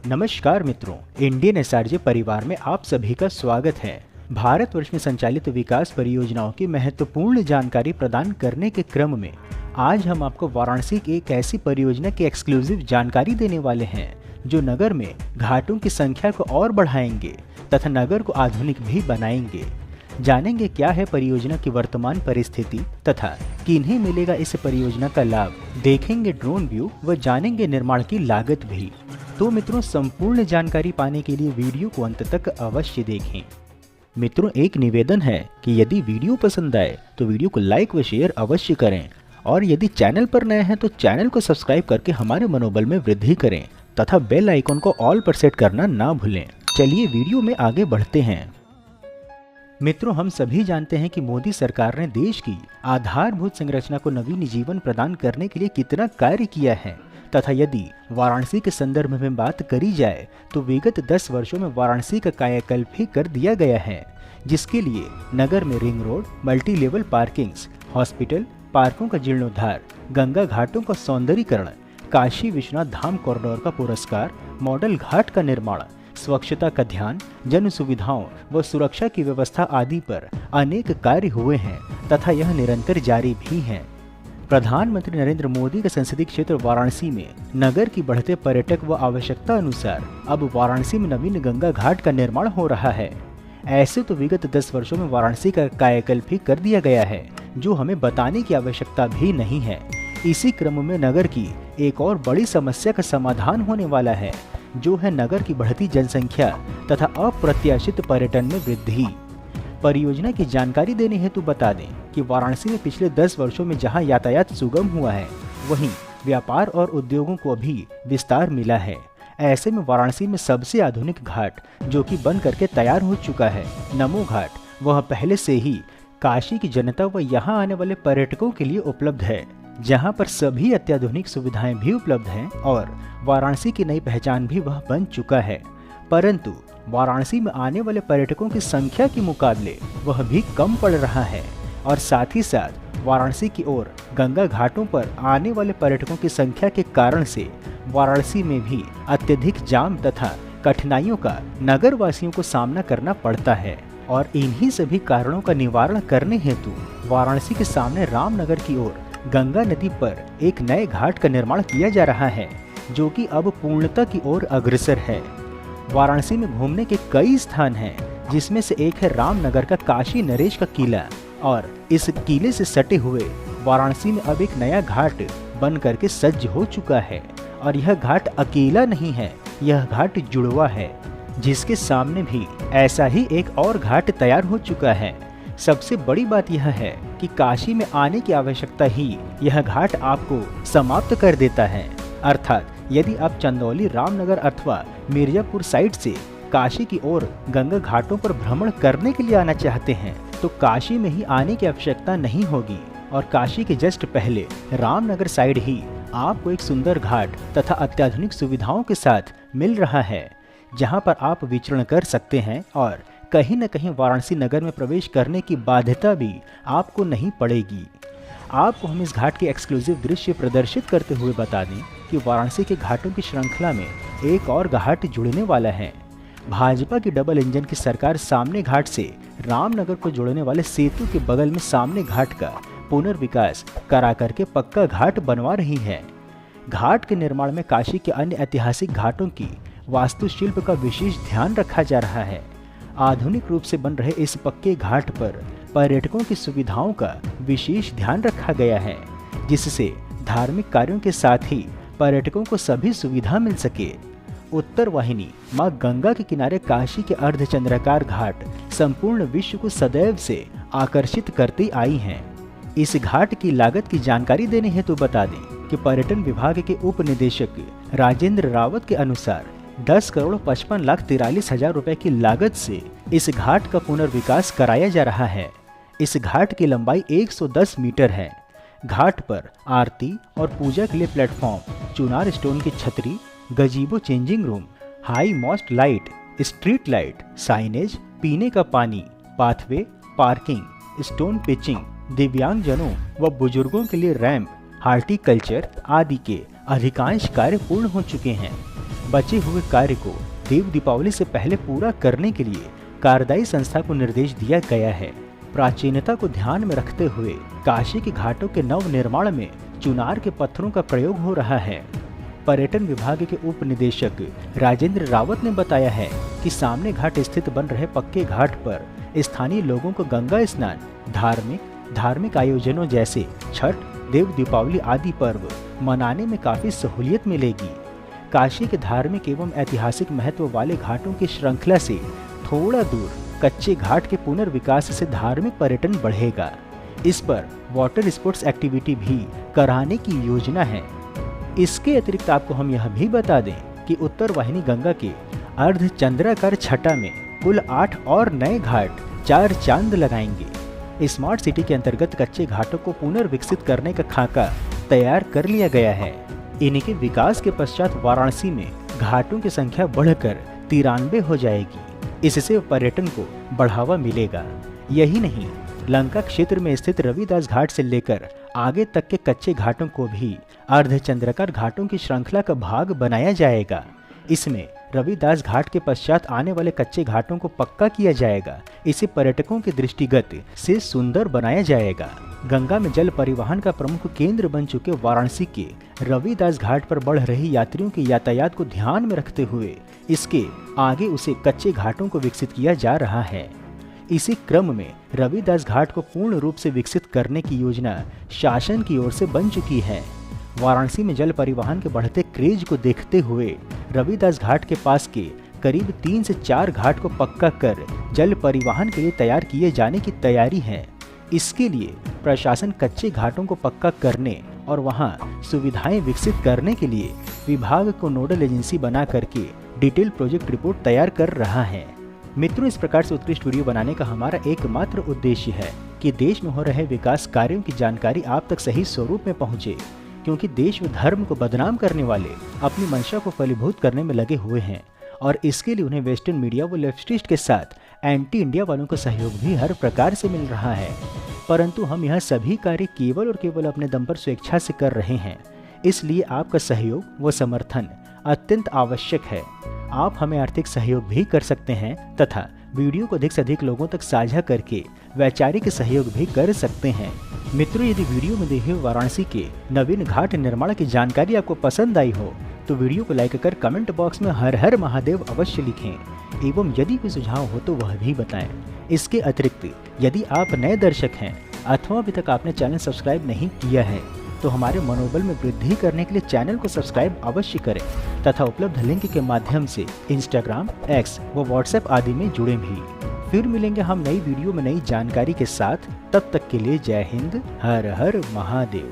नमस्कार मित्रों, Indian SRJ परिवार में आप सभी का स्वागत है। भारतवर्ष में संचालित विकास परियोजनाओं की महत्वपूर्ण जानकारी प्रदान करने के क्रम में आज हम आपको वाराणसी की एक ऐसी परियोजना की एक्सक्लूसिव जानकारी देने वाले हैं जो नगर में घाटों की संख्या को और बढ़ाएंगे तथा नगर को आधुनिक भी बनाएंगे। जानेंगे क्या है परियोजना की वर्तमान परिस्थिति तथा किन्हें मिलेगा इस परियोजना का लाभ, देखेंगे ड्रोन व्यू व जानेंगे निर्माण की लागत भी। तो मित्रों, संपूर्ण जानकारी पाने के लिए वीडियो को अंत तक अवश्य देखें। मित्रों, एक निवेदन है कि यदि वीडियो पसंद आए तो वीडियो को लाइक व शेयर अवश्य करें और यदि चैनल पर नए हैं तो चैनल को सब्सक्राइब करके हमारे मनोबल में वृद्धि करें तथा बेल आइकन को ऑल पर सेट करना ना भूलें। चलिए वीडियो में आगे बढ़ते हैं। मित्रों, हम सभी जानते हैं कि मोदी सरकार ने देश की आधारभूत संरचना को नवीन जीवन प्रदान करने के लिए कितना कार्य किया है तथा यदि वाराणसी के संदर्भ में बात करी जाए तो विगत 10 वर्षों में वाराणसी का कायाकल्प ही कर दिया गया है, जिसके लिए नगर में ring road, multi level parkings, hospital, पार्कों का जीर्णोद्धार, गंगा घाटों का सौंदर्यीकरण, काशी विश्वनाथ धाम कॉरिडोर का पुरस्कार, मॉडल घाट का निर्माण, स्वच्छता का ध्यान, जन सुविधाओं व सुरक्षा की व्यवस्था आदि पर अनेक कार्य हुए हैं तथा यह निरंतर जारी भी हैं। प्रधानमंत्री नरेंद्र मोदी के संसदीय क्षेत्र वाराणसी में नगर की बढ़ते पर्यटक व आवश्यकता अनुसार अब वाराणसी में नवीन गंगा घाट का निर्माण हो रहा है। ऐसे तो विगत 10 वर्षों में वाराणसी का कायाकल्प ही कर दिया गया है, जो हमें बताने की आवश्यकता भी नहीं है। इसी क्रम में नगर की एक और बड़ी समस्या का समाधान होने वाला है, जो है नगर की बढ़ती जनसंख्या तथा अप्रत्याशित पर्यटन में वृद्धि। परियोजना की जानकारी देने हेतु बता दें कि वाराणसी में पिछले 10 वर्षों में जहां यातायात सुगम हुआ है, वहीं व्यापार और उद्योगों को भी विस्तार मिला है। ऐसे में वाराणसी में सबसे आधुनिक घाट जो कि बन करके तैयार हो चुका है, नमो घाट, वह पहले से ही काशी की जनता व यहाँ आने वाले पर्यटकों के लिए उपलब्ध है, जहां पर सभी अत्याधुनिक सुविधाएं भी उपलब्ध हैं और वाराणसी की नई पहचान भी वह बन चुका है। परंतु वाराणसी में आने वाले पर्यटकों की संख्या के मुकाबले वह भी कम पड़ रहा है और साथ ही साथ वाराणसी की ओर गंगा घाटों पर आने वाले पर्यटकों की संख्या के कारण से वाराणसी में भी अत्यधिक जाम तथा कठिनाइयों का नगर वासियों को सामना करना पड़ता है। और इन्हीं सभी कारणों का निवारण करने हेतु वाराणसी के सामने रामनगर की ओर गंगा नदी पर एक नए घाट का निर्माण किया जा रहा है, जो कि अब पूर्णता की ओर अग्रसर है। वाराणसी में घूमने के कई स्थान हैं, जिसमें से एक है रामनगर का काशी नरेश का किला और इस किले से सटे हुए वाराणसी में अब एक नया घाट बन करके सज्ज हो चुका है। और यह घाट अकेला नहीं है, यह घाट जुड़वा है, जिसके सामने भी ऐसा ही एक और घाट तैयार हो चुका है। सबसे बड़ी बात यह है कि काशी में आने की आवश्यकता ही यह घाट आपको समाप्त कर देता है। अर्थात यदि आप चंदौली, रामनगर अथवा मिर्जापुर साइड से काशी की ओर गंगा घाटों पर भ्रमण करने के लिए आना चाहते हैं तो काशी में ही आने की आवश्यकता नहीं होगी और काशी के जस्ट पहले रामनगर साइड ही आपको एक सुंदर घाट तथा अत्याधुनिक सुविधाओं के साथ मिल रहा है, जहां पर आप विचरण कर सकते हैं और कहीं न कहीं वाराणसी नगर में प्रवेश करने की बाध्यता भी आपको नहीं पड़ेगी। आपको हम इस घाट के एक्सक्लूसिव दृश्य प्रदर्शित करते हुए बता दें कि वाराणसी के घाटों की श्रृंखला में एक और घाट जुड़ने वाला है। भाजपा की डबल इंजन की सरकार सामने घाट से रामनगर को जोड़ने वाले सेतु के बगल में सामने घाट का पुनर्विकास करा करके पक्का घाट बनवा रही है। घाट के निर्माण में काशी के अन्य ऐतिहासिक घाटों की वास्तुशिल्प का विशेष ध्यान रखा जा रहा है। आधुनिक रूप से बन रहे इस पक्के घाट पर पर्यटकों की सुविधाओं का विशेष ध्यान रखा गया है, जिससे धार्मिक कार्यों के साथ ही पर्यटकों को सभी सुविधा मिल सके। उत्तर वाहिनी मां गंगा के किनारे काशी के अर्धचंद्राकार घाट संपूर्ण विश्व को सदैव से आकर्षित करती आई हैं। इस घाट की लागत की जानकारी देने हेतु बता दें कि पर्यटन विभाग के उप निदेशक राजेंद्र रावत के अनुसार 10,55,43,000 रुपए की लागत से इस घाट का पुनर्विकास कराया जा रहा है। इस घाट की लंबाई 110 मीटर है। घाट पर आरती और पूजा के लिए प्लेटफॉर्म, चुनार स्टोन की छतरी, gazebo changing room, high mast light, street light, signage, पीने का पानी, पाथवे, पार्किंग, स्टोन पिचिंग, दिव्यांगजनों व बुजुर्गों के लिए रैंप, हार्टिकल्चर आदि के अधिकांश कार्य पूर्ण हो चुके हैं। बचे हुए कार्य को देव दीपावली से पहले पूरा करने के लिए कार्यदायी संस्था को निर्देश दिया गया है। प्राचीनता को ध्यान में रखते हुए काशी के घाटों के नव निर्माण में चुनार के पत्थरों का प्रयोग हो रहा है। पर्यटन विभाग के उप निदेशक राजेंद्र रावत ने बताया है कि सामने घाट स्थित बन रहे पक्के घाट पर स्थानीय लोगों को गंगा स्नान, धार्मिक आयोजनों जैसे छठ, देव दीपावली आदि पर्व मनाने में काफी सहूलियत मिलेगी। काशी के धार्मिक एवं ऐतिहासिक महत्व वाले घाटों की श्रृंखला से थोड़ा दूर कच्चे घाट के पुनर्विकास से धार्मिक पर्यटन बढ़ेगा। इस पर वाटर स्पोर्ट्स एक्टिविटी भी कराने की योजना है। इसके अतिरिक्त आपको हम यह भी बता दें कि उत्तर वाहिनी गंगा के अर्धचंद्राकार छटा में कुल 8 और नए घाट 4 चांद लगाएंगे। स्मार्ट सिटी के अंतर्गत कच्चे घाटों को पुनर्विकसित करने का खाका तैयार कर लिया गया है। इनके विकास के पश्चात वाराणसी में घाटों की संख्या बढ़कर 93 हो जाएगी। इससे पर्यटन को बढ़ावा मिलेगा। यही नहीं, लंका क्षेत्र में स्थित रविदास घाट से लेकर आगे तक के कच्चे घाटों को भी अर्धचंद्राकार घाटों की श्रृंखला का भाग बनाया जाएगा। इसमें रविदास घाट के पश्चात आने वाले कच्चे घाटों को पक्का किया जाएगा। इसे पर्यटकों के दृष्टिगत से सुंदर बनाया जाएगा। गंगा में जल परिवहन का प्रमुख केंद्र बन चुके वाराणसी के रविदास घाट पर बढ़ रही यात्रियों के यातायात को ध्यान में रखते हुए इसके आगे उसे कच्चे घाटों को विकसित किया जा रहा है। इसी क्रम में रविदास घाट को पूर्ण रूप से विकसित करने की योजना शासन की ओर से बन चुकी है। वाराणसी में जल परिवहन के बढ़ते क्रेज को देखते हुए रविदास घाट के पास के करीब 3 से 4 घाट को पक्का कर जल परिवहन के लिए तैयार किए जाने की तैयारी है। इसके लिए प्रशासन कच्चे घाटों को पक्का करने और वहां सुविधाएं विकसित करने के लिए विभाग को नोडल एजेंसी बना करके डिटेल प्रोजेक्ट रिपोर्ट तैयार कर रहा है। मित्रों, इस प्रकार से उत्कृष्ट वीडियो बनाने का हमारा एकमात्र उद्देश्य है कि देश में हो रहे विकास कार्यों की जानकारी आप तक सही स्वरूप में पहुंचे, क्योंकि देश व धर्म को बदनाम करने वाले अपनी मंशा को फलीभूत करने में लगे हुए हैं और इसके लिए उन्हें वेस्टर्न मीडिया व लेफ्टिस्ट के साथ एंटी इंडिया वालों का सहयोग भी हर प्रकार से मिल रहा है। परंतु हम यह सभी कार्य केवल और केवल अपने दम पर स्वेच्छा से कर रहे हैं, इसलिए आपका सहयोग व समर्थन अत्यंत आवश्यक है। आप हमें आर्थिक सहयोग भी कर सकते हैं तथा वीडियो को अधिक से अधिक लोगों तक साझा करके वैचारिक सहयोग भी कर सकते हैं। मित्रों, यदि वीडियो में दिए हुए वाराणसी के नवीन घाट निर्माण की जानकारी आपको पसंद आई हो तो वीडियो को लाइक कर कमेंट बॉक्स में हर हर महादेव अवश्य लिखें एवं यदि कोई सुझाव हो तो वह भी बताएं। इसके अतिरिक्त यदि आप नए दर्शक हैं अथवा अभी तक आपने चैनल सब्सक्राइब नहीं किया है तो हमारे मनोबल में वृद्धि करने के लिए चैनल को सब्सक्राइब अवश्य करें तथा उपलब्ध लिंक के माध्यम से इंस्टाग्राम, एक्स व व्हाट्सएप आदि में जुड़े भी। फिर मिलेंगे हम नई वीडियो में नई जानकारी के साथ। तब तक के लिए जय हिंद, हर हर महादेव।